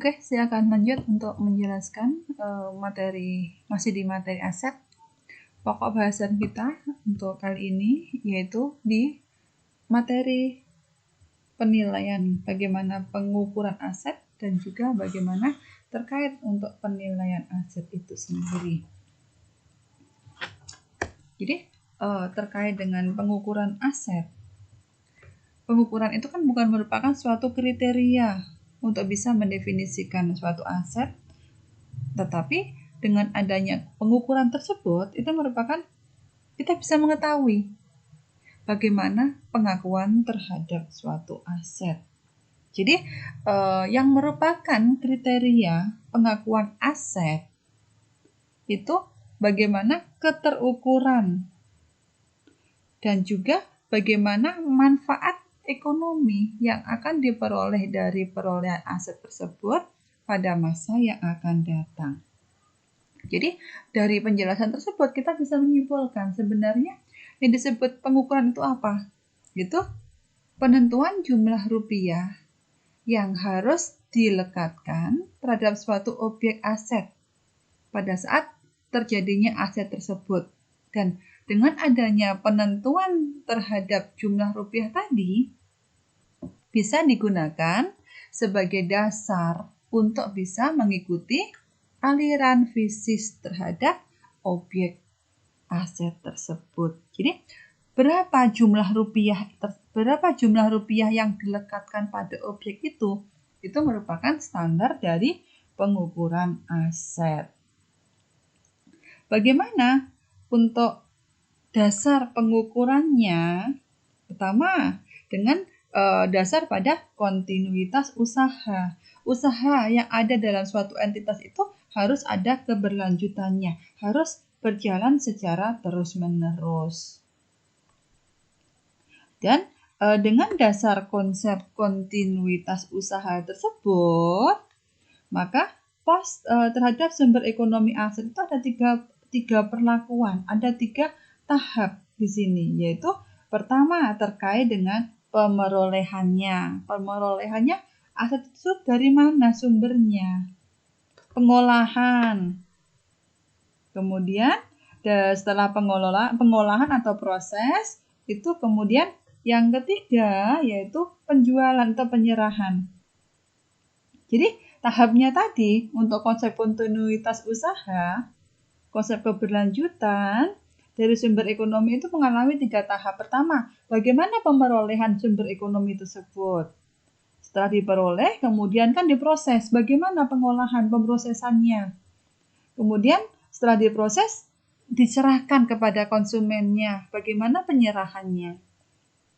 Oke, saya akan lanjut untuk menjelaskan masih di materi aset. Pokok bahasan kita untuk kali ini yaitu di materi penilaian bagaimana pengukuran aset dan juga bagaimana terkait untuk penilaian aset itu sendiri. Jadi terkait dengan pengukuran aset, pengukuran itu kan bukan merupakan suatu kriteria untuk bisa mendefinisikan suatu aset, tetapi dengan adanya pengukuran tersebut itu merupakan kita bisa mengetahui bagaimana pengakuan terhadap suatu aset. Jadi yang merupakan kriteria pengakuan aset itu bagaimana keterukuran dan juga bagaimana manfaat ekonomi yang akan diperoleh dari perolehan aset tersebut pada masa yang akan datang. Jadi dari penjelasan tersebut kita bisa menyimpulkan sebenarnya yang disebut pengukuran itu apa? Itu penentuan jumlah rupiah yang harus dilekatkan terhadap suatu objek aset pada saat terjadinya aset tersebut. Dan dengan adanya penentuan terhadap jumlah rupiah tadi bisa digunakan sebagai dasar untuk bisa mengikuti aliran fisis terhadap objek aset tersebut. Jadi berapa jumlah rupiah yang dilekatkan pada objek itu merupakan standar dari pengukuran aset. Bagaimana untuk dasar pengukurannya? Pertama, dengan dasar pada kontinuitas usaha. Usaha yang ada dalam suatu entitas itu harus ada keberlanjutannya, harus berjalan secara terus-menerus. Dan dengan dasar konsep kontinuitas usaha tersebut, maka terhadap sumber ekonomi aset itu ada tiga perlakuan, ada 3 tahap di sini, yaitu pertama terkait dengan pemerolehannya. Pemerolehannya aset itu dari mana sumbernya? Pengolahan. Kemudian setelah pengolahan atau proses itu kemudian yang ketiga yaitu penjualan atau penyerahan. Jadi tahapnya tadi untuk konsep kontinuitas usaha, konsep keberlanjutan dari sumber ekonomi itu mengalami 3 tahap. Pertama, bagaimana pemerolehan sumber ekonomi tersebut? Setelah diperoleh, kemudian kan diproses. Bagaimana pengolahan, pemrosesannya? Kemudian setelah diproses, diserahkan kepada konsumennya. Bagaimana penyerahannya?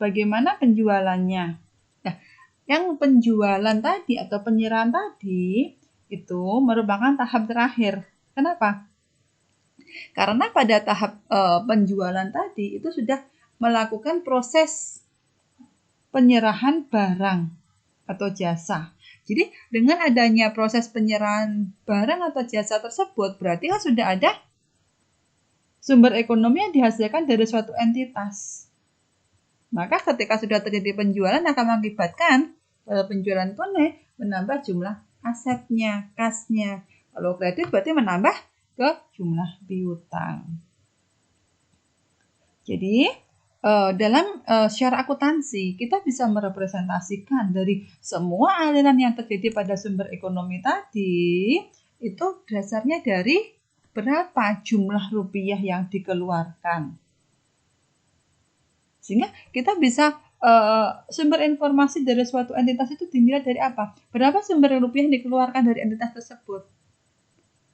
Bagaimana penjualannya? Nah, yang penjualan tadi atau penyerahan tadi itu merupakan tahap terakhir. Kenapa? Karena pada tahap penjualan tadi itu sudah melakukan proses penyerahan barang atau jasa. Jadi dengan adanya proses penyerahan barang atau jasa tersebut berarti kan sudah ada sumber ekonomi yang dihasilkan dari suatu entitas. Maka ketika sudah terjadi penjualan akan mengakibatkan penjualan tunai menambah jumlah asetnya, kasnya. Kalau kredit berarti menambah ke jumlah piutang. Jadi dalam secara akuntansi kita bisa merepresentasikan dari semua aliran yang terjadi pada sumber ekonomi tadi itu dasarnya dari berapa jumlah rupiah yang dikeluarkan. Sehingga kita bisa sumber informasi dari suatu entitas itu dinilai dari apa? Berapa sumber rupiah yang dikeluarkan dari entitas tersebut?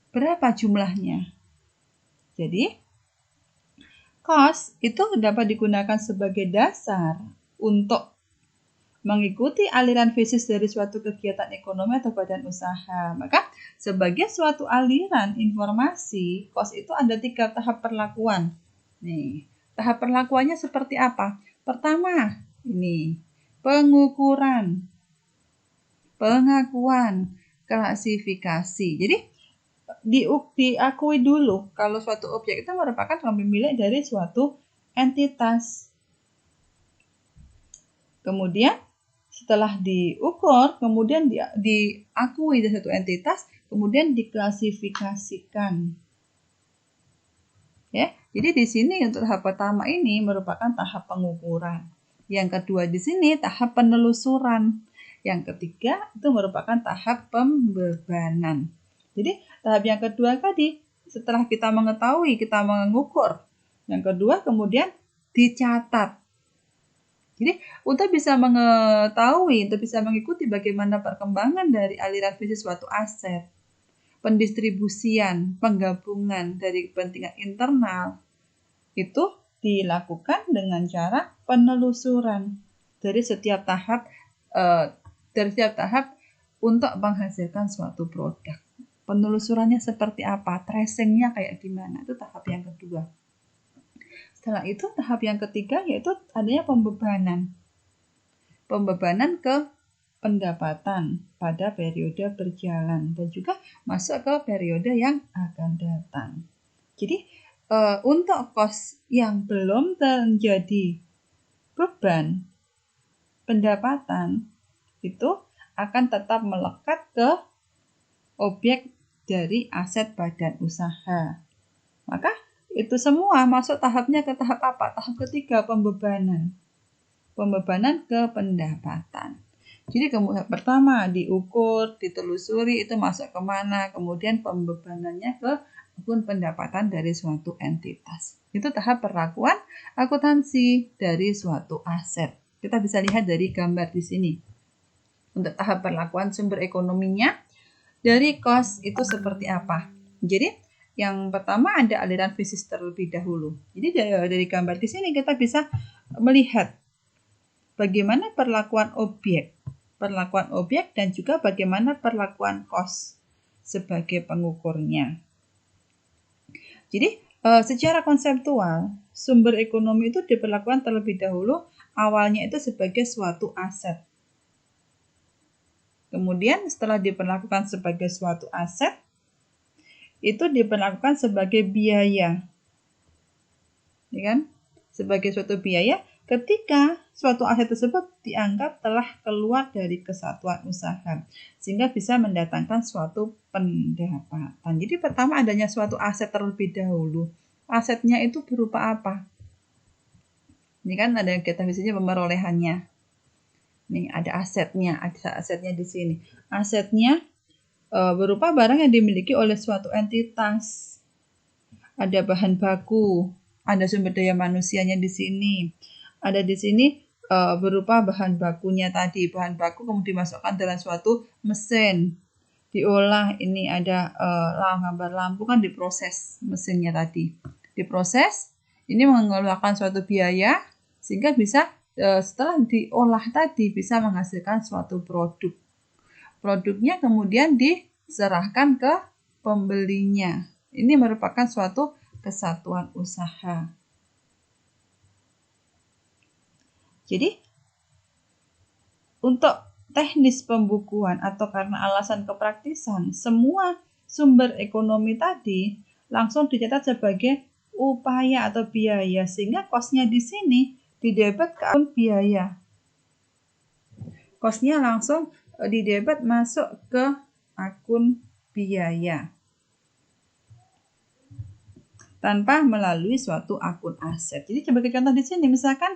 Berapa jumlahnya? Jadi cost itu dapat digunakan sebagai dasar untuk mengikuti aliran fisis dari suatu kegiatan ekonomi atau badan usaha. Maka sebagai suatu aliran informasi, cost itu ada 3 tahap perlakuan. Nih, tahap perlakuannya seperti apa? Pertama, ini pengukuran, pengakuan, klasifikasi. Jadi diakui dulu kalau suatu objek itu merupakan pemilik dari suatu entitas. Kemudian Setelah diukur, kemudian diakui dari satu entitas, kemudian diklasifikasikan. Ya, jadi di sini untuk tahap pertama ini merupakan tahap pengukuran. Yang kedua di sini tahap penelusuran. Yang ketiga itu merupakan tahap pembebanan. Jadi tahap yang kedua tadi setelah kita mengetahui, kita mengukur. Yang kedua kemudian dicatat. Jadi untuk bisa mengetahui, untuk bisa mengikuti bagaimana perkembangan dari aliran bisnis suatu aset, pendistribusian, penggabungan dari kepentingan internal, itu dilakukan dengan cara penelusuran dari setiap tahap untuk menghasilkan suatu produk. Penelusurannya seperti apa, tracingnya kayak gimana, itu tahap yang kedua. Setelah itu tahap yang ketiga yaitu adanya pembebanan. Pembebanan ke pendapatan pada periode berjalan dan juga masuk ke periode yang akan datang. Jadi untuk kos yang belum terjadi beban pendapatan itu akan tetap melekat ke objek dari aset badan usaha. Maka itu semua masuk tahapnya ke tahap apa? Tahap ketiga, pembebanan. Pembebanan ke pendapatan. Jadi kemudian pertama diukur, ditelusuri itu masuk kemana, kemudian pembebanannya ke akun pendapatan dari suatu entitas. Itu tahap perlakuan akuntansi dari suatu aset. Kita bisa lihat dari gambar di sini. Untuk tahap perlakuan sumber ekonominya, dari cost itu seperti apa? Jadi yang pertama ada aliran bisnis terlebih dahulu. Jadi dari gambar di sini kita bisa melihat bagaimana perlakuan objek dan juga bagaimana perlakuan cost sebagai pengukurnya. Jadi secara konseptual sumber ekonomi itu diperlakukan terlebih dahulu awalnya itu sebagai suatu aset. Kemudian setelah diperlakukan sebagai suatu aset, itu diperlakukan sebagai biaya. Ya kan? Sebagai suatu biaya ketika suatu aset tersebut dianggap telah keluar dari kesatuan usaha sehingga bisa mendatangkan suatu pendapatan. Jadi pertama adanya suatu aset terlebih dahulu. Asetnya itu berupa apa? Ini kan ada kita misalnya pemerolehannya. Nih ada asetnya di sini. Asetnya berupa barang yang dimiliki oleh suatu entitas. Ada bahan baku, ada sumber daya manusianya di sini. Ada di sini berupa bahan bakunya tadi. Bahan baku kemudian dimasukkan dalam suatu mesin. Diolah, ini ada gambar lampu kan diproses mesinnya tadi. Diproses, ini mengeluarkan suatu biaya sehingga bisa setelah diolah tadi bisa menghasilkan suatu produk. Produknya kemudian diserahkan ke pembelinya. Ini merupakan suatu kesatuan usaha. Jadi, untuk teknis pembukuan atau karena alasan kepraktisan, semua sumber ekonomi tadi langsung dicatat sebagai upaya atau biaya, sehingga kosnya di sini didebet ke akun biaya. Kosnya langsung didebet masuk ke akun biaya tanpa melalui suatu akun aset. Jadi sebagai contoh di sini misalkan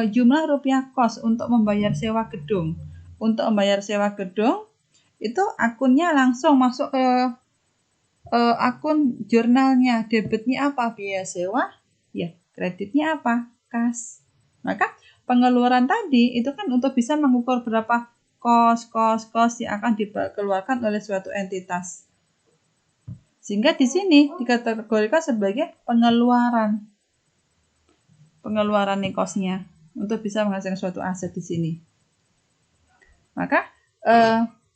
jumlah rupiah kos untuk membayar sewa gedung. Untuk membayar sewa gedung itu akunnya langsung masuk ke akun jurnalnya. Debitnya apa? Biaya sewa. Ya, kreditnya apa? Kas. Maka pengeluaran tadi itu kan untuk bisa mengukur berapa kos yang akan dikeluarkan oleh suatu entitas. Sehingga di sini dikategorikan sebagai pengeluaran nih kosnya untuk bisa menghasilkan suatu aset di sini. Maka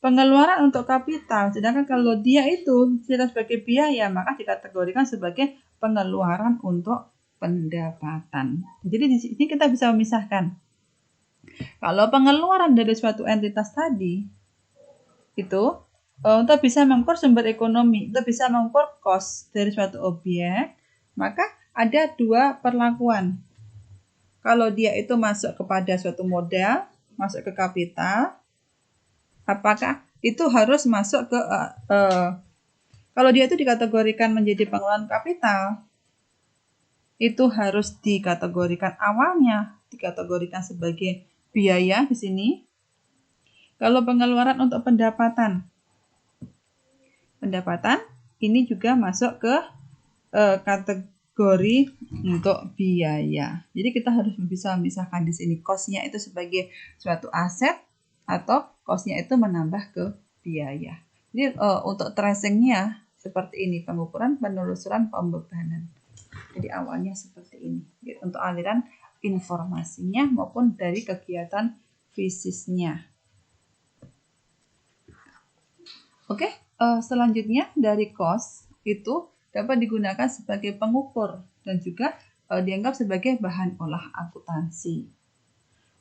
pengeluaran untuk kapital, sedangkan kalau dia itu tidak sebagai biaya, maka dikategorikan sebagai pengeluaran untuk pendapatan. Jadi di sini kita bisa memisahkan. Kalau pengeluaran dari suatu entitas tadi itu untuk bisa mengukur sumber ekonomi, untuk bisa mengukur cost dari suatu objek, maka ada dua perlakuan. Kalau dia itu masuk kepada suatu modal, masuk ke kapital, apakah itu harus masuk ke kalau dia itu dikategorikan menjadi pengeluaran kapital, itu harus dikategorikan awalnya, dikategorikan sebagai biaya di sini. Kalau pengeluaran untuk pendapatan ini juga masuk ke kategori untuk biaya. Jadi kita harus bisa memisahkan di sini cost-nya itu sebagai suatu aset atau cost-nya itu menambah ke biaya. Jadi untuk tracing-nya seperti ini, pengukuran, penelusuran, pembebanan. Jadi awalnya seperti ini. Jadi, untuk aliran informasinya maupun dari kegiatan fisisnya. Oke, selanjutnya dari cost itu dapat digunakan sebagai pengukur dan juga dianggap sebagai bahan olah akuntansi.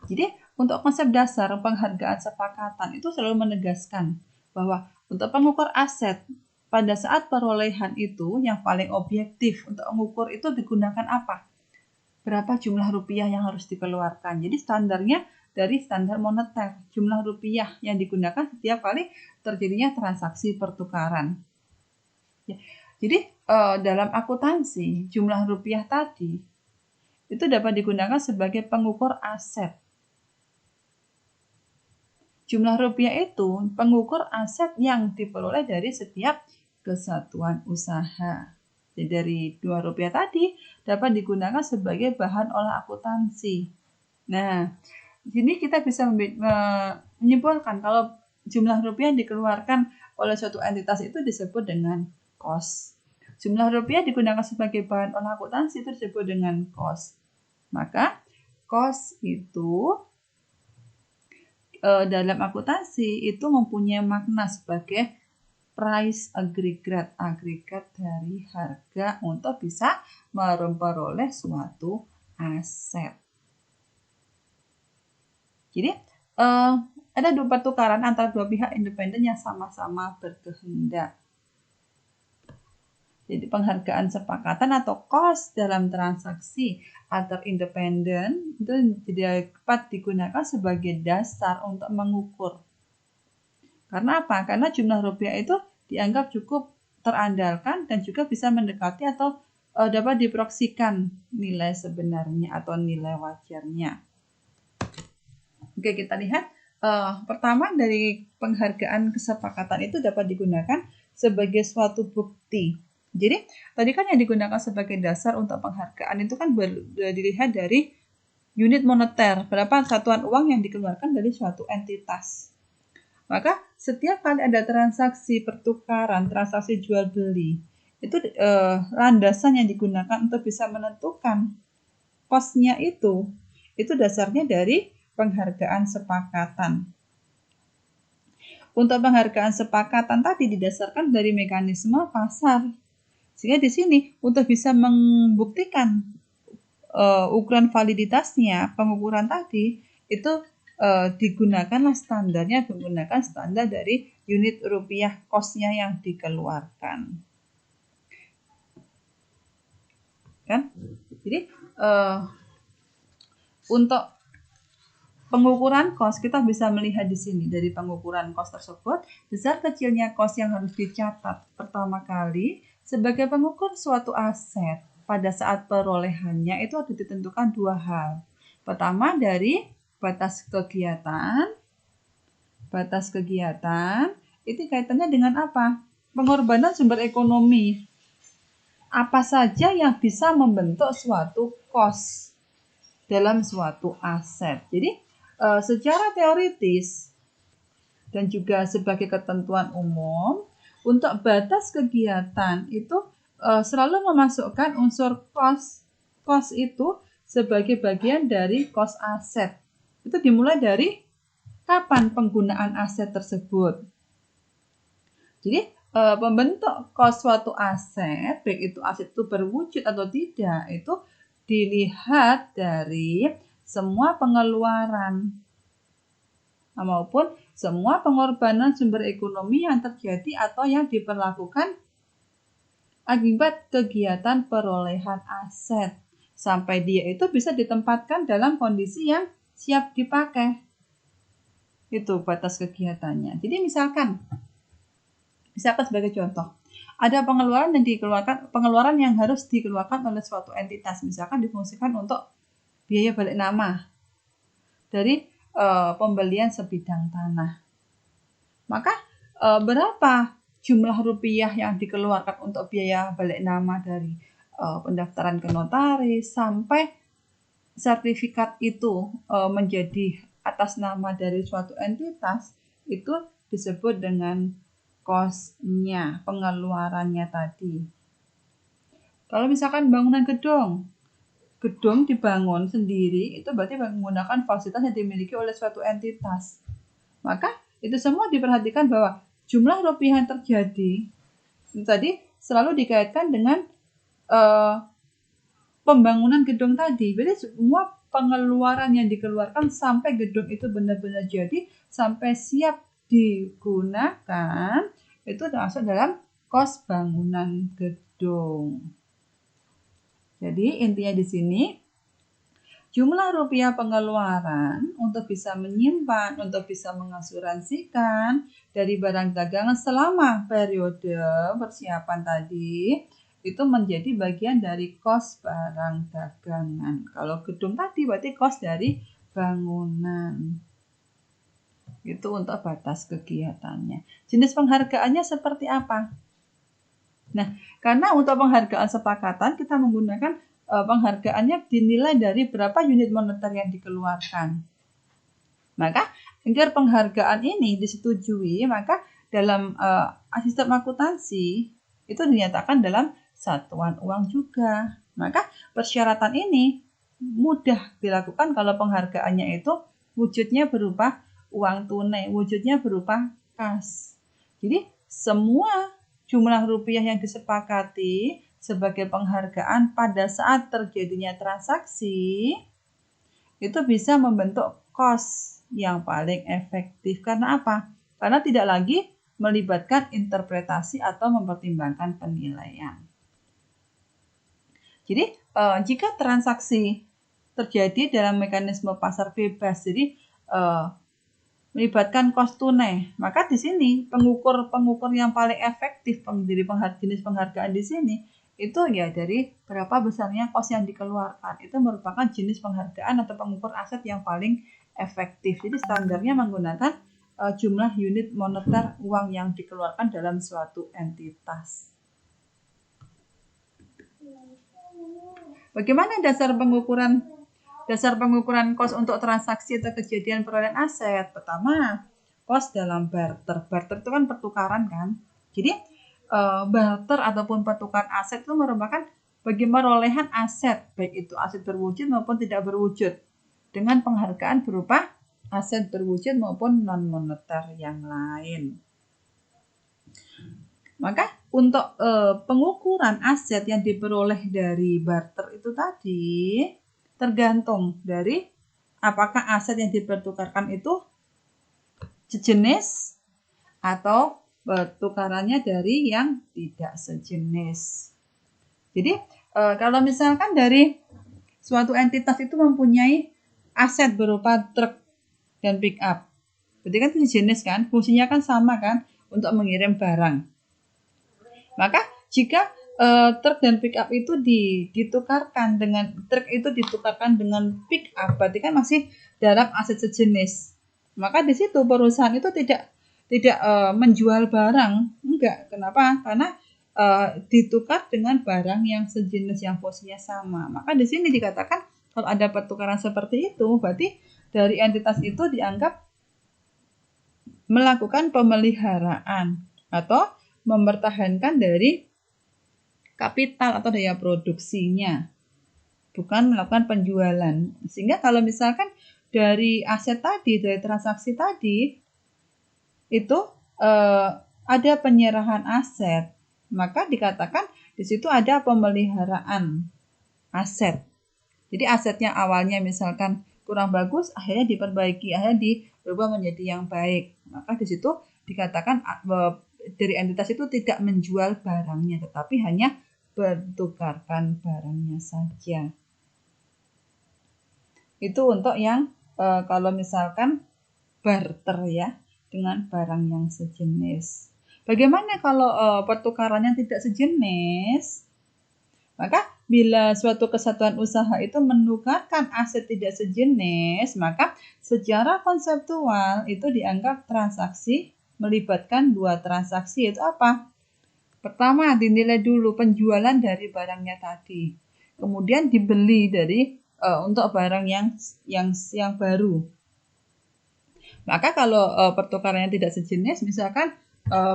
Jadi untuk konsep dasar penghargaan sepakatan itu selalu menegaskan bahwa untuk pengukur aset pada saat perolehan itu yang paling objektif untuk mengukur itu digunakan apa? Berapa jumlah rupiah yang harus dikeluarkan. Jadi standarnya dari standar moneter, jumlah rupiah yang digunakan setiap kali terjadinya transaksi pertukaran. Ya. Jadi dalam akuntansi jumlah rupiah tadi itu dapat digunakan sebagai pengukur aset. Jumlah rupiah itu pengukur aset yang diperoleh dari setiap kesatuan usaha. Jadi dari Rp2 tadi dapat digunakan sebagai bahan olah akuntansi. Nah, di sini kita bisa menyimpulkan kalau jumlah rupiah yang dikeluarkan oleh suatu entitas itu disebut dengan cost. Jumlah rupiah digunakan sebagai bahan olah akuntansi itu disebut dengan cost. Maka cost itu dalam akuntansi itu mempunyai makna sebagai price agregat dari harga untuk bisa memperoleh suatu aset. Jadi ada dua pertukaran antara dua pihak independen yang sama-sama berkehendak. Jadi penghargaan sepakatan atau cost dalam transaksi antar independen itu dapat digunakan sebagai dasar untuk mengukur. Karena apa? Karena jumlah rupiah itu dianggap cukup terandalkan dan juga bisa mendekati atau dapat diproyeksikan nilai sebenarnya atau nilai wajarnya. Oke, kita lihat pertama dari penghargaan kesepakatan itu dapat digunakan sebagai suatu bukti. Jadi tadi kan yang digunakan sebagai dasar untuk penghargaan itu kan dilihat dari unit moneter, berapa satuan uang yang dikeluarkan dari suatu entitas. Maka setiap kali ada transaksi pertukaran, transaksi jual beli, itu landasan yang digunakan untuk bisa menentukan cost-nya itu dasarnya dari penghargaan sepakatan. Untuk penghargaan sepakatan tadi didasarkan dari mekanisme pasar. Sehingga di sini untuk bisa membuktikan ukuran validitasnya, pengukuran tadi itu digunakanlah standarnya menggunakan standar dari unit rupiah cost-nya yang dikeluarkan. Kan? Jadi untuk pengukuran cost kita bisa melihat di sini dari pengukuran cost tersebut besar kecilnya cost yang harus dicatat pertama kali sebagai pengukur suatu aset pada saat perolehannya itu harus ditentukan dua hal. Pertama dari batas kegiatan. Batas kegiatan itu kaitannya dengan apa? Pengorbanan sumber ekonomi. Apa saja yang bisa membentuk suatu cost dalam suatu aset. Jadi secara teoritis dan juga sebagai ketentuan umum untuk batas kegiatan itu selalu memasukkan unsur cost. Cost itu sebagai bagian dari cost aset. Itu dimulai dari kapan penggunaan aset tersebut. Jadi pembentuk cost suatu aset, baik itu aset itu berwujud atau tidak, itu dilihat dari semua pengeluaran maupun semua pengorbanan sumber ekonomi yang terjadi atau yang diperlakukan akibat kegiatan perolehan aset sampai dia itu bisa ditempatkan dalam kondisi yang siap dipakai. Itu batas kegiatannya. Jadi misalkan sebagai contoh, ada pengeluaran yang harus dikeluarkan oleh suatu entitas, misalkan difungsikan untuk biaya balik nama dari pembelian sebidang tanah. Maka berapa jumlah rupiah yang dikeluarkan untuk biaya balik nama dari pendaftaran ke notaris sampai sertifikat itu menjadi atas nama dari suatu entitas, itu disebut dengan cost-nya, pengeluarannya tadi. Kalau misalkan bangunan gedung dibangun sendiri, itu berarti menggunakan fasilitas yang dimiliki oleh suatu entitas. Maka itu semua diperhatikan bahwa jumlah rupiah yang terjadi itu tadi selalu dikaitkan dengan pembangunan gedung tadi. Jadi semua pengeluaran yang dikeluarkan sampai gedung itu benar-benar jadi, sampai siap digunakan, itu termasuk dalam kos bangunan gedung. Jadi intinya di sini, jumlah rupiah pengeluaran untuk bisa menyimpan, untuk bisa mengasuransikan dari barang dagangan selama periode persiapan tadi, itu menjadi bagian dari kos barang dagangan. Kalau gedung tadi berarti kos dari bangunan. Itu untuk batas kegiatannya. Jenis penghargaannya seperti apa? Nah, karena untuk penghargaan sepakatan kita menggunakan penghargaannya dinilai dari berapa unit moneter yang dikeluarkan. Maka agar penghargaan ini disetujui, maka dalam sistem akuntansi itu dinyatakan dalam satuan uang juga. Maka persyaratan ini mudah dilakukan kalau penghargaannya itu wujudnya berupa uang tunai, wujudnya berupa kas. Jadi semua jumlah rupiah yang disepakati sebagai penghargaan pada saat terjadinya transaksi itu bisa membentuk kos yang paling efektif. Karena apa? Karena tidak lagi melibatkan interpretasi atau mempertimbangkan penilaian. Jadi jika transaksi terjadi dalam mekanisme pasar bebas, jadi melibatkan kos tunai, maka di sini pengukur yang paling efektif dari jenis penghargaan di sini itu ya dari berapa besarnya kos yang dikeluarkan. Itu merupakan jenis penghargaan atau pengukur aset yang paling efektif. Jadi standarnya menggunakan jumlah unit moneter uang yang dikeluarkan dalam suatu entitas. Bagaimana dasar pengukuran kos untuk transaksi atau kejadian perolehan aset? Pertama, kos dalam barter. Barter itu kan pertukaran kan. Jadi barter ataupun pertukaran aset itu merupakan bagaimana perolehan aset, baik itu aset berwujud maupun tidak berwujud, dengan penghargaan berupa aset berwujud maupun non moneter yang lain. Maka untuk pengukuran aset yang diperoleh dari barter itu tadi tergantung dari apakah aset yang dipertukarkan itu sejenis atau pertukarannya dari yang tidak sejenis. Jadi kalau misalkan dari suatu entitas itu mempunyai aset berupa truk dan pick up, berarti kan itu sejenis kan, fungsinya kan sama kan untuk mengirim barang. Maka jika truk dan pick up itu ditukarkan dengan pick up, berarti kan masih dalam aset sejenis. Maka di situ perusahaan itu tidak menjual barang, enggak. Kenapa? Karena ditukar dengan barang yang sejenis yang fungsinya sama. Maka di sini dikatakan kalau ada pertukaran seperti itu, berarti dari entitas itu dianggap melakukan pemeliharaan atau mempertahankan dari kapital atau daya produksinya, bukan melakukan penjualan. Sehingga kalau misalkan dari aset tadi, dari transaksi tadi, itu ada penyerahan aset, maka dikatakan di situ ada pemeliharaan aset. Jadi asetnya awalnya misalkan kurang bagus, akhirnya diperbaiki, akhirnya dirubah menjadi yang baik. Maka di situ dikatakan dari entitas itu tidak menjual barangnya, tetapi hanya bertukarkan barangnya saja. Itu untuk yang kalau misalkan barter ya dengan barang yang sejenis. Bagaimana kalau pertukaran yang tidak sejenis? Maka bila suatu kesatuan usaha itu menukarkan aset tidak sejenis, maka secara konseptual itu dianggap transaksi melibatkan dua transaksi. Itu apa? Pertama, dinilai dulu penjualan dari barangnya tadi. Kemudian dibeli untuk barang yang baru. Maka kalau pertukarannya tidak sejenis, misalkan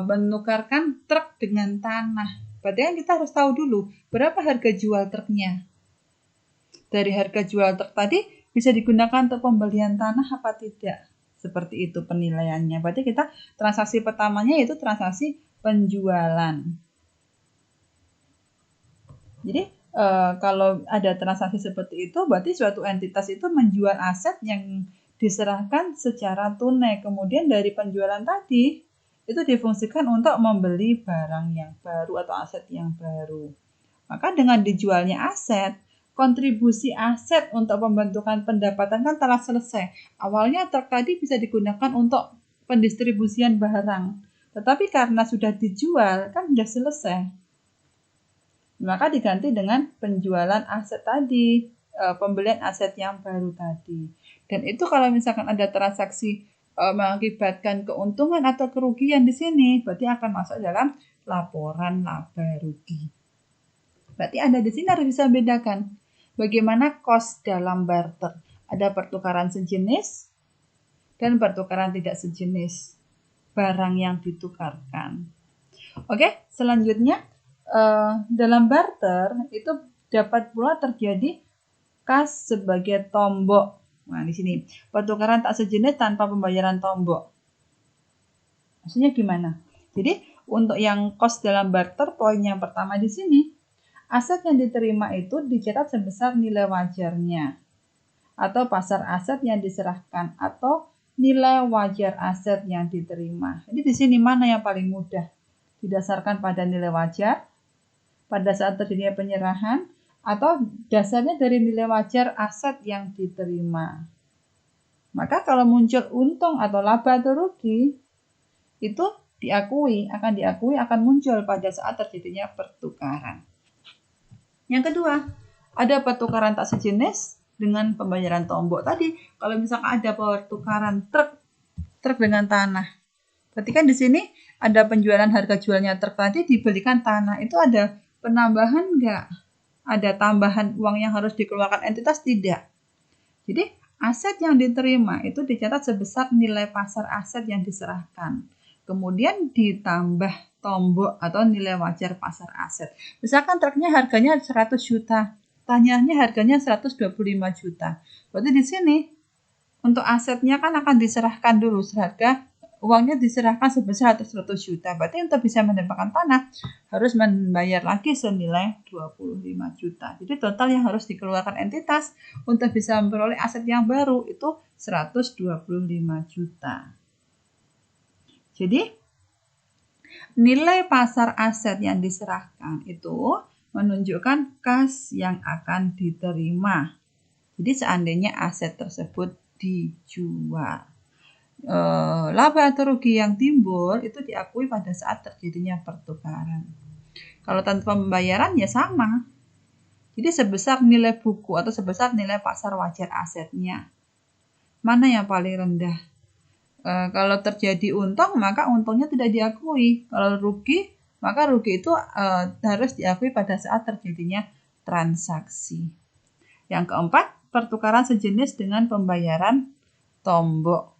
menukarkan truk dengan tanah, berarti kan kita harus tahu dulu berapa harga jual truknya. Dari harga jual truk tadi bisa digunakan untuk pembelian tanah apa tidak? Seperti itu penilaiannya. Berarti kita transaksi pertamanya itu transaksi penjualan. Jadi kalau ada transaksi seperti itu, berarti suatu entitas itu menjual aset yang diserahkan secara tunai. Kemudian dari penjualan tadi, itu difungsikan untuk membeli barang yang baru atau aset yang baru. Maka dengan dijualnya aset, kontribusi aset untuk pembentukan pendapatan kan telah selesai. Awalnya truk tadi bisa digunakan untuk pendistribusian barang. Tetapi karena sudah dijual, kan sudah selesai. Maka diganti dengan penjualan aset tadi, pembelian aset yang baru tadi. Dan itu kalau misalkan ada transaksi mengakibatkan keuntungan atau kerugian di sini, berarti akan masuk dalam laporan laba rugi. Berarti Anda di sini harus bisa membedakan bagaimana cost dalam barter. Ada pertukaran sejenis dan pertukaran tidak sejenis barang yang ditukarkan. Oke, selanjutnya dalam barter itu dapat pula terjadi kas sebagai tombok. Nah, di sini pertukaran tak sejenis tanpa pembayaran tombok. Maksudnya gimana? Jadi untuk yang cost dalam barter, poin yang pertama di sini, aset yang diterima itu dicatat sebesar nilai wajarnya atau pasar aset yang diserahkan atau nilai wajar aset yang diterima. Jadi di sini mana yang paling mudah? Didasarkan pada nilai wajar pada saat terjadinya penyerahan atau dasarnya dari nilai wajar aset yang diterima. Maka kalau muncul untung atau laba atau rugi, itu akan muncul pada saat terjadinya pertukaran. Yang kedua, ada pertukaran tak sejenis dengan pembayaran tombok tadi. Kalau misalkan ada pertukaran truk dengan tanah, berarti kan di sini ada penjualan harga jualnya truk tadi dibelikan tanah. Itu ada penambahan enggak? Ada tambahan uang yang harus dikeluarkan entitas? Tidak. Jadi aset yang diterima itu dicatat sebesar nilai pasar aset yang diserahkan. Kemudian ditambah tombok atau nilai wajar pasar aset. Misalkan truknya harganya 100 juta, tanahnya harganya 125 juta. Berarti di sini untuk asetnya kan akan diserahkan dulu seharga uangnya diserahkan sebesar 100 juta. Berarti untuk bisa mendapatkan tanah harus membayar lagi senilai 25 juta. Jadi total yang harus dikeluarkan entitas untuk bisa memperoleh aset yang baru itu 125 juta. Jadi nilai pasar aset yang diserahkan itu menunjukkan kas yang akan diterima. Jadi seandainya aset tersebut dijual, laba atau rugi yang timbul itu diakui pada saat terjadinya pertukaran. Kalau tanpa pembayaran ya sama. Jadi sebesar nilai buku atau sebesar nilai pasar wajar asetnya. Mana yang paling rendah? Kalau terjadi untung, maka untungnya tidak diakui. Kalau rugi, maka rugi itu harus diakui pada saat terjadinya transaksi. Yang keempat, pertukaran sejenis dengan pembayaran tombok.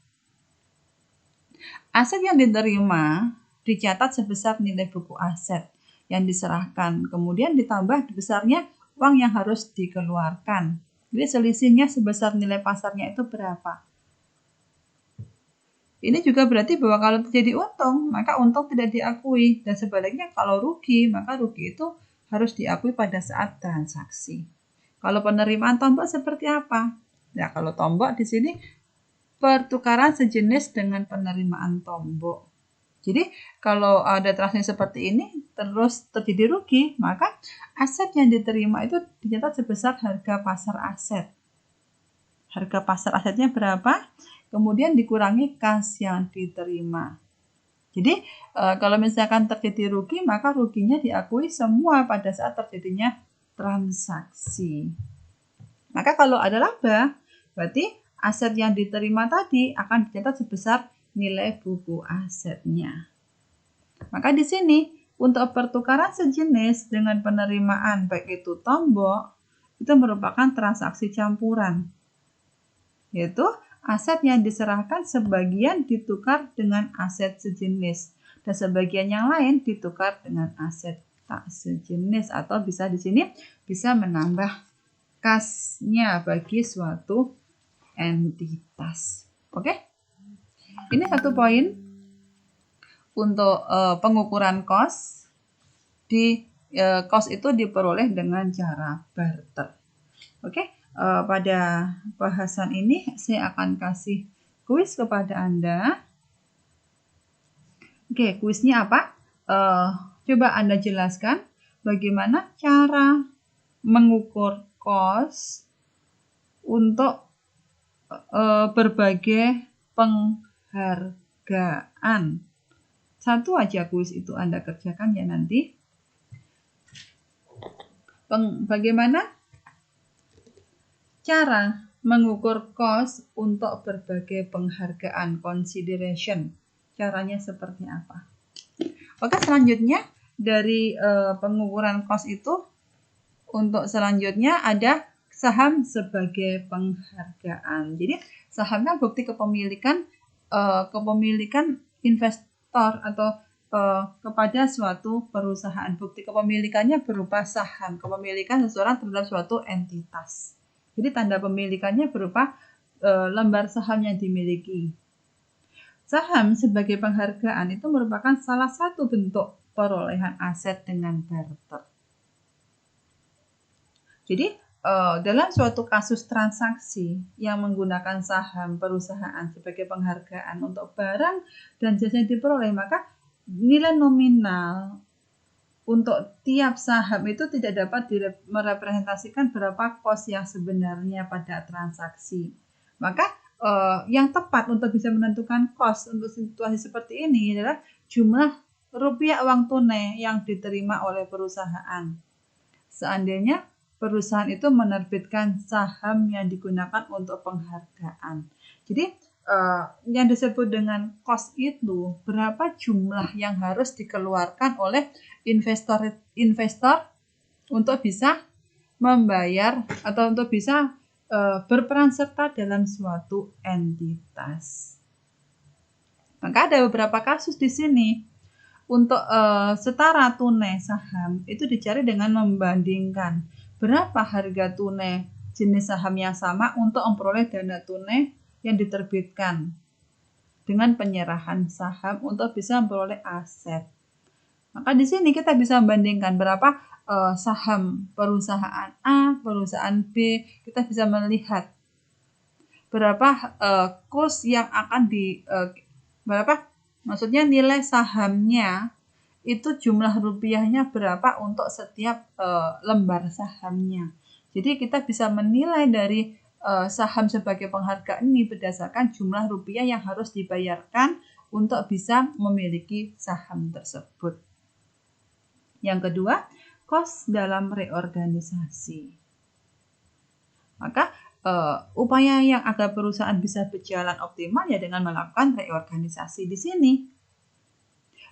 Aset yang diterima dicatat sebesar nilai buku aset yang diserahkan. Kemudian ditambah besarnya uang yang harus dikeluarkan. Jadi selisihnya sebesar nilai pasarnya itu berapa. Ini juga berarti bahwa kalau terjadi untung, maka untung tidak diakui. Dan sebaliknya kalau rugi, maka rugi itu harus diakui pada saat transaksi. Kalau penerimaan tombok seperti apa? Ya, kalau tombok di sini pertukaran sejenis dengan penerimaan tombok. Jadi kalau ada transaksi seperti ini terus terjadi rugi, maka aset yang diterima itu dicatat sebesar harga pasar aset. Harga pasar asetnya berapa? kemudian dikurangi kas yang diterima. Jadi kalau misalkan terjadi rugi, maka ruginya diakui semua pada saat terjadinya transaksi. Maka kalau ada laba, berarti aset yang diterima tadi akan dicatat sebesar nilai buku asetnya. Maka di sini untuk pertukaran sejenis dengan penerimaan baik itu tombok, itu merupakan transaksi campuran, yaitu aset yang diserahkan sebagian ditukar dengan aset sejenis dan sebagian yang lain ditukar dengan aset tak sejenis, atau bisa di sini bisa menambah kasnya bagi suatu entitas. Oke? Ini satu poin untuk pengukuran cost. Cost itu diperoleh dengan cara barter. Oke? Pada bahasan ini saya akan kasih kuis kepada Anda. Oke, kuisnya apa? Coba Anda jelaskan bagaimana cara mengukur cost untuk berbagai penghargaan. Satu aja kuis itu Anda kerjakan ya nanti. Bagaimana cara mengukur cost untuk berbagai penghargaan, consideration. Caranya seperti apa? Oke, selanjutnya dari pengukuran cost itu, untuk selanjutnya ada saham sebagai penghargaan. Jadi saham kan bukti kepemilikan investor atau kepada suatu perusahaan. Bukti kepemilikannya berupa saham, kepemilikan seseorang terhadap suatu entitas. Jadi tanda pemilikannya berupa lembar saham yang dimiliki. Saham sebagai penghargaan itu merupakan salah satu bentuk perolehan aset dengan barter. Jadi dalam suatu kasus transaksi yang menggunakan saham perusahaan sebagai penghargaan untuk barang dan jasa yang diperoleh, maka nilai nominal untuk tiap saham itu tidak dapat merepresentasikan berapa cost yang sebenarnya pada transaksi. Maka yang tepat untuk bisa menentukan cost untuk situasi seperti ini adalah jumlah rupiah uang tunai yang diterima oleh perusahaan. Seandainya perusahaan itu menerbitkan saham yang digunakan untuk penghargaan. Jadi yang disebut dengan cost itu berapa jumlah yang harus dikeluarkan oleh investor untuk bisa membayar atau untuk bisa berperan serta dalam suatu entitas. Maka ada beberapa kasus di sini. Untuk setara tunai saham itu dicari dengan membandingkan berapa harga tunai jenis saham yang sama untuk memperoleh dana tunai yang diterbitkan dengan penyerahan saham untuk bisa memperoleh aset. Maka di sini kita bisa membandingkan berapa saham perusahaan A, perusahaan B. Kita bisa melihat berapa kurs yang akan maksudnya nilai sahamnya itu jumlah rupiahnya berapa untuk setiap lembar sahamnya. Jadi kita bisa menilai dari saham sebagai penghargaan ini berdasarkan jumlah rupiah yang harus dibayarkan untuk bisa memiliki saham tersebut. Yang kedua, cost dalam reorganisasi. Maka upaya yang agar perusahaan bisa berjalan optimal ya dengan melakukan reorganisasi di sini.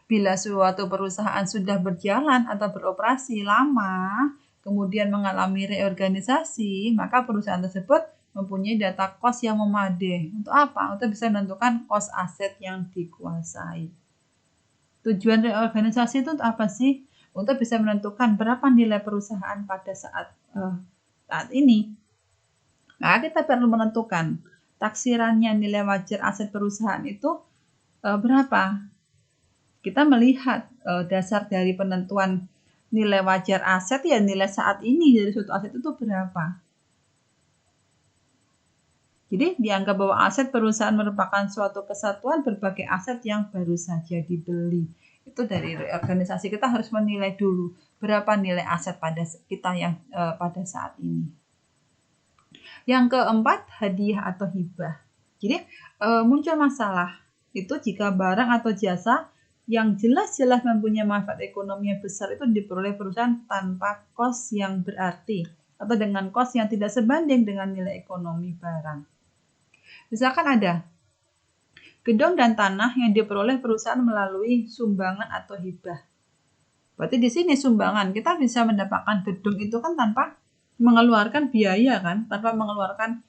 Bila suatu perusahaan sudah berjalan atau beroperasi lama, kemudian mengalami reorganisasi, maka perusahaan tersebut mempunyai data cost yang memadai. Untuk apa? Untuk bisa menentukan cost aset yang dikuasai. Tujuan reorganisasi itu untuk apa sih? Untuk bisa menentukan berapa nilai perusahaan pada saat ini. Nah, kita perlu menentukan taksirannya nilai wajar aset perusahaan itu berapa. Kita melihat dasar dari penentuan nilai wajar aset ya nilai saat ini dari suatu aset itu berapa. Jadi dianggap bahwa aset perusahaan merupakan suatu kesatuan berbagai aset yang baru saja dibeli. Itu dari reorganisasi kita harus menilai dulu berapa nilai aset pada kita yang pada saat ini. Yang keempat, hadiah atau hibah. Jadi muncul masalah itu jika barang atau jasa yang jelas-jelas mempunyai manfaat ekonomi yang besar itu diperoleh perusahaan tanpa kos yang berarti atau dengan kos yang tidak sebanding dengan nilai ekonomi barang. Misalkan ada gedung dan tanah yang diperoleh perusahaan melalui sumbangan atau hibah. Berarti di sini sumbangan, kita bisa mendapatkan gedung itu kan tanpa mengeluarkan biaya kan, tanpa mengeluarkan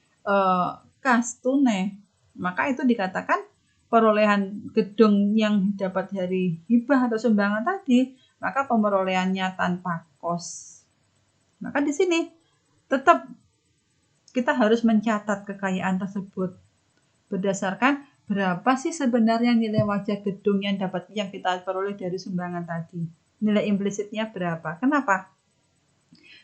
kas tunai. Maka itu dikatakan perolehan gedung yang dapat dari hibah atau sumbangan tadi, maka pemerolehannya tanpa kos. Maka di sini tetap kita harus mencatat kekayaan tersebut berdasarkan berapa sih sebenarnya nilai wajar gedung yang kita peroleh dari sumbangan tadi. Nilai implisitnya berapa? Kenapa?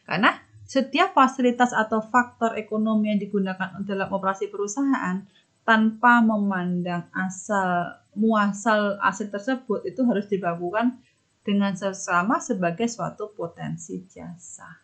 Karena setiap fasilitas atau faktor ekonomi yang digunakan dalam operasi perusahaan tanpa memandang asal muasal aset tersebut itu harus dilakukan dengan sesama sebagai suatu potensi jasa.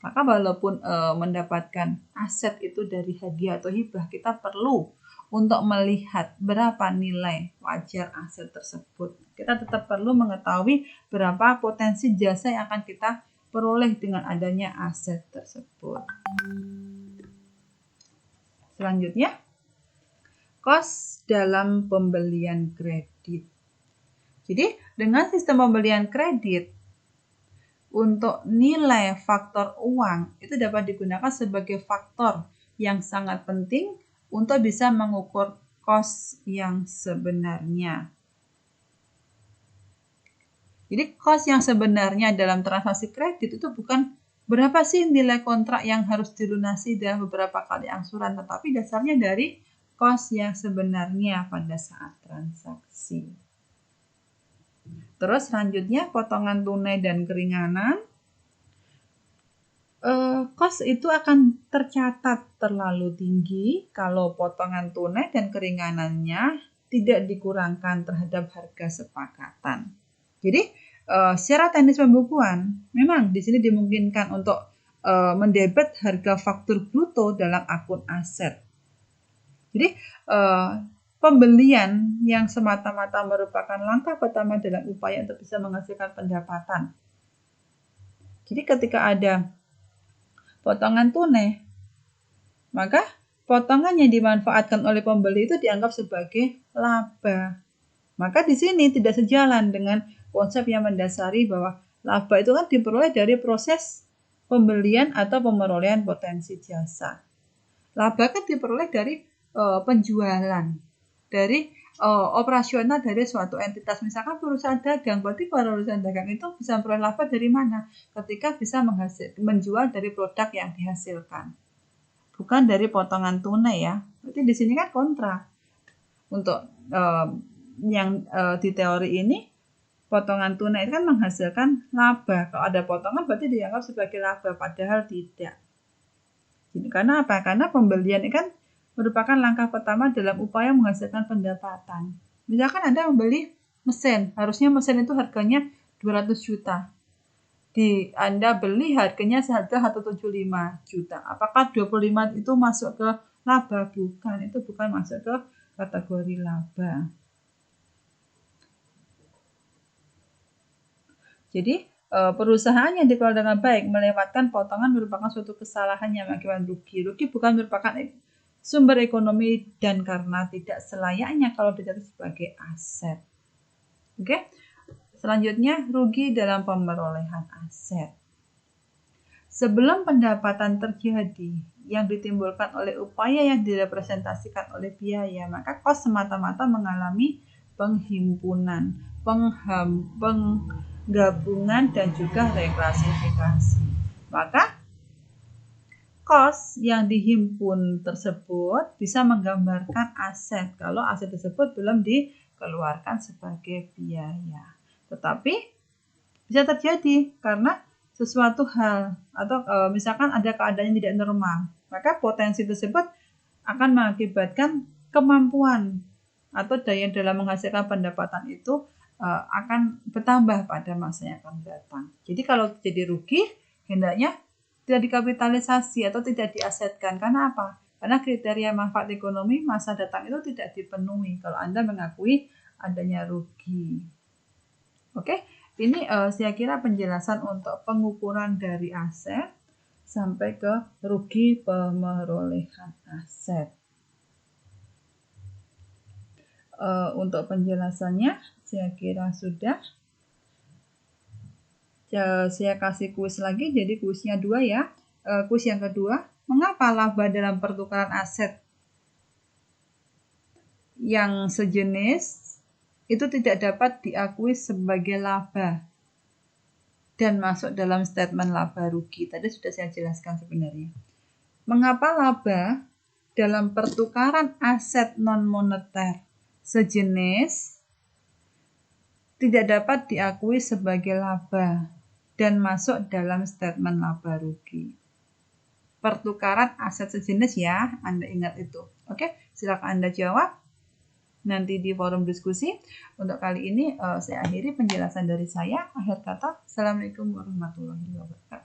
Maka walaupun mendapatkan aset itu dari hadiah atau hibah, kita perlu untuk melihat berapa nilai wajar aset tersebut. Kita tetap perlu mengetahui berapa potensi jasa yang akan kita peroleh dengan adanya aset tersebut. Selanjutnya, kos dalam pembelian kredit. Jadi, dengan sistem pembelian kredit, untuk nilai faktor uang itu dapat digunakan sebagai faktor yang sangat penting untuk bisa mengukur kos yang sebenarnya. Jadi kos yang sebenarnya dalam transaksi kredit itu bukan berapa sih nilai kontrak yang harus dilunasi dalam beberapa kali angsuran, tetapi dasarnya dari kos yang sebenarnya pada saat transaksi. Terus selanjutnya potongan tunai dan keringanan. Kos itu akan tercatat terlalu tinggi kalau potongan tunai dan keringanannya tidak dikurangkan terhadap harga sepakatan. Jadi secara teknis pembukuan memang di sini dimungkinkan untuk mendebet harga faktur bruto dalam akun aset. Jadi pembelian yang semata-mata merupakan langkah pertama dalam upaya untuk bisa menghasilkan pendapatan. Jadi ketika ada potongan tunai, maka potongan yang dimanfaatkan oleh pembeli itu dianggap sebagai laba. Maka di sini tidak sejalan dengan konsep yang mendasari bahwa laba itu kan diperoleh dari proses pembelian atau pemerolehan potensi jasa. Laba kan diperoleh dari penjualan, dari operasional dari suatu entitas. Misalkan perusahaan dagang, berarti perusahaan dagang itu bisa memperoleh laba dari mana? Ketika bisa menjual dari produk yang dihasilkan, bukan dari potongan tunai ya. Berarti di sini kan kontra. Untuk yang di teori ini potongan tunai itu kan menghasilkan laba. Kalau ada potongan berarti dianggap sebagai laba, padahal tidak. Jadi karena apa? Karena pembelian ini kan merupakan langkah pertama dalam upaya menghasilkan pendapatan. Misalkan Anda membeli mesin, harusnya mesin itu harganya 200 juta. Anda beli harganya seharga 175 juta. Apakah 25 itu masuk ke laba? Bukan, itu bukan masuk ke kategori laba. Jadi perusahaan yang dikelola dengan baik melewatkan potongan merupakan suatu kesalahan yang mengakibatkan rugi. Rugi bukan merupakan sumber ekonomi dan karena tidak selayaknya kalau dicatat sebagai aset. Oke. Selanjutnya, rugi dalam pemerolehan aset. Sebelum pendapatan terjadi yang ditimbulkan oleh upaya yang direpresentasikan oleh biaya, maka kos semata-mata mengalami penghimpunan, penggabungan dan juga reklasifikasi. Maka kos yang dihimpun tersebut bisa menggambarkan aset kalau aset tersebut belum dikeluarkan sebagai biaya. Tetapi bisa terjadi karena sesuatu hal atau misalkan ada keadaan yang tidak normal, maka potensi tersebut akan mengakibatkan kemampuan atau daya dalam menghasilkan pendapatan itu akan bertambah pada masa yang akan datang. Jadi kalau jadi rugi, hendaknya tidak dikapitalisasi atau tidak diasetkan. Karena apa? Karena kriteria manfaat ekonomi masa datang itu tidak dipenuhi kalau Anda mengakui adanya rugi. Oke, ini saya kira penjelasan untuk pengukuran dari aset sampai ke rugi pemerolehan aset. Untuk penjelasannya saya kira sudah. Saya kasih kuis lagi, jadi kuisnya 2 ya. Kuis yang kedua, mengapa laba dalam pertukaran aset yang sejenis itu tidak dapat diakui sebagai laba dan masuk dalam statement laba rugi? Tadi sudah saya jelaskan sebenarnya. Mengapa laba dalam pertukaran aset non-moneter sejenis tidak dapat diakui sebagai laba dan masuk dalam statement laba rugi? Pertukaran aset sejenis ya, Anda ingat itu. Oke, silakan Anda jawab nanti di forum diskusi. Untuk kali ini saya akhiri penjelasan dari saya. Akhir kata, Assalamualaikum warahmatullahi wabarakatuh.